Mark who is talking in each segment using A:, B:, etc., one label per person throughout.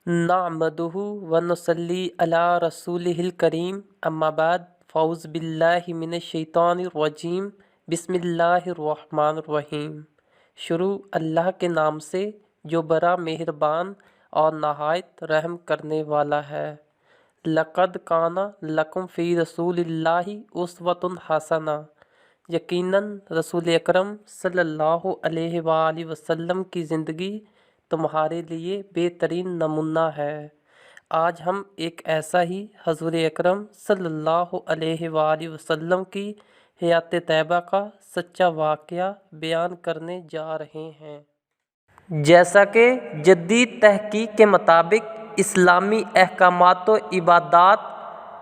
A: नअमदुहु व नुसल्ली अला रसूलिहिल करीम अम्मा बाद फ़ौज़ बिल्लाहि मिनश शैतानिर रजीम बिस्मिल्लाहिर रहमानिर रहीम। शुरू अल्लाह के नाम से जो बड़ा मेहरबान और नहायत रहम करने वाला है। लक़द काना लकुम फ़ी रसूलिल्लाहि उस्वतुन हसना। यकीनन रसूल अकरम सल्लल्लाहु अलैहि वसल्लम की ज़िंदगी तुम्हारे लिए बेहतरीन नमूना है। आज हम एक ऐसा ही हज़ूर अकरम सल्लल्लाहु अलैहि वसल्लम की हयात तैयबा का सच्चा वाक़या बयान करने जा रहे हैं। जैसा कि जदीद तहकीक के मुताबिक इस्लामी अहकामात व इबादात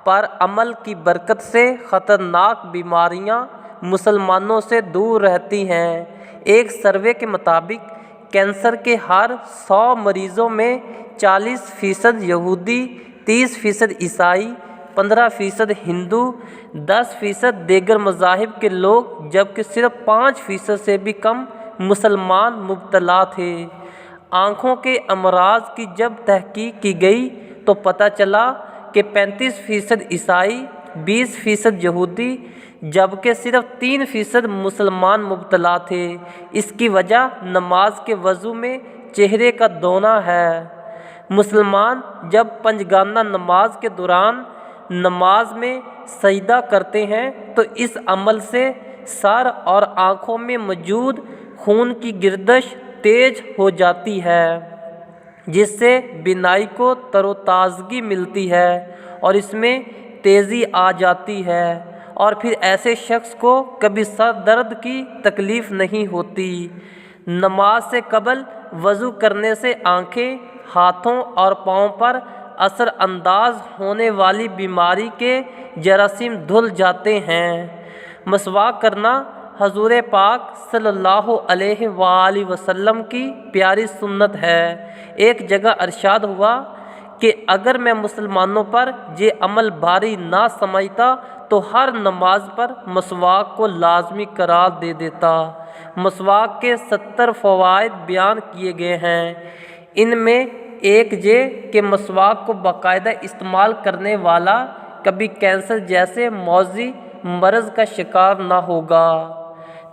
A: पर अमल की बरकत से ख़तरनाक बीमारियां मुसलमानों से दूर रहती हैं। एक सर्वे के मुताबिक कैंसर के हर 100 मरीज़ों में 40% यहूदी, 30% ईसाई, 15% हिंदू, 10% दीगर मज़ाहिब के लोग जबकि सिर्फ 5% से भी कम मुसलमान मुब्तला थे। आँखों के अमराज की जब तहकीक की गई तो पता चला कि 35% ईसाई, 20% यहूदी जबकि सिर्फ 3% मुसलमान मुब्तला थे। इसकी वजह नमाज के वज़ू में चेहरे का धोना है। मुसलमान जब पंजगाना नमाज के दौरान नमाज में सजदा करते हैं तो इस अमल से सर और आँखों में मौजूद खून की गर्दिश तेज हो जाती है, जिससे बिनाई को तरोताज़गी मिलती है और इसमें तेज़ी आ जाती है और फिर ऐसे शख्स को कभी सर दर्द की तकलीफ़ नहीं होती। नमाज से कबल वज़ू करने से आँखें, हाथों और पाँव पर असर अंदाज होने वाली बीमारी के जरासीम धुल जाते हैं। मसवाक करना हजूर पाक सल्लल्लाहु अलैहि वसल्लम की प्यारी सुन्नत है। एक जगह अरशाद हुआ कि अगर मैं मुसलमानों पर ये अमल भारी ना समझता तो हर नमाज पर मसवाक को लाजमी करार दे देता। मसवाक के 70 फ़वाइद बयान किए गए हैं। इनमें एक ये कि मसवाक को बाकायदा इस्तेमाल करने वाला कभी कैंसर जैसे मौजी मर्ज़ का शिकार ना होगा।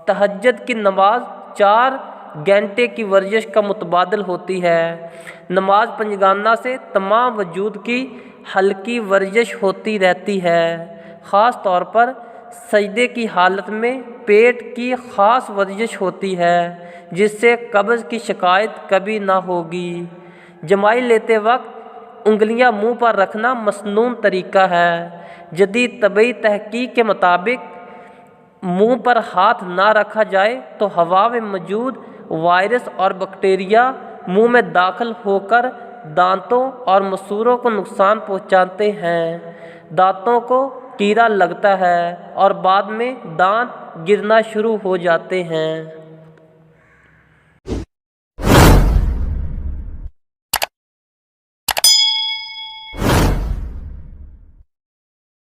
A: तहज्जुद की नमाज 4 घंटे की वर्जिश का मुतबादिल होती है। नमाज पंजगाना से तमाम वजूद की हल्की वर्जिश होती रहती है। ख़ास तौर पर सजदे की हालत में पेट की ख़ास वर्जिश होती है, जिससे कब्ज़ की शिकायत कभी ना होगी। जमाई लेते वक्त उंगलियां मुंह पर रखना मसनून तरीका है। जदीद तबी तहकीक के मुताबिक मुंह पर हाथ ना रखा जाए तो हवा में मौजूद वायरस और बैक्टीरिया मुंह में दाखिल होकर दांतों और मसूड़ों को नुकसान पहुंचाते हैं। दांतों को कीड़ा लगता है और बाद में दांत गिरना शुरू हो जाते हैं।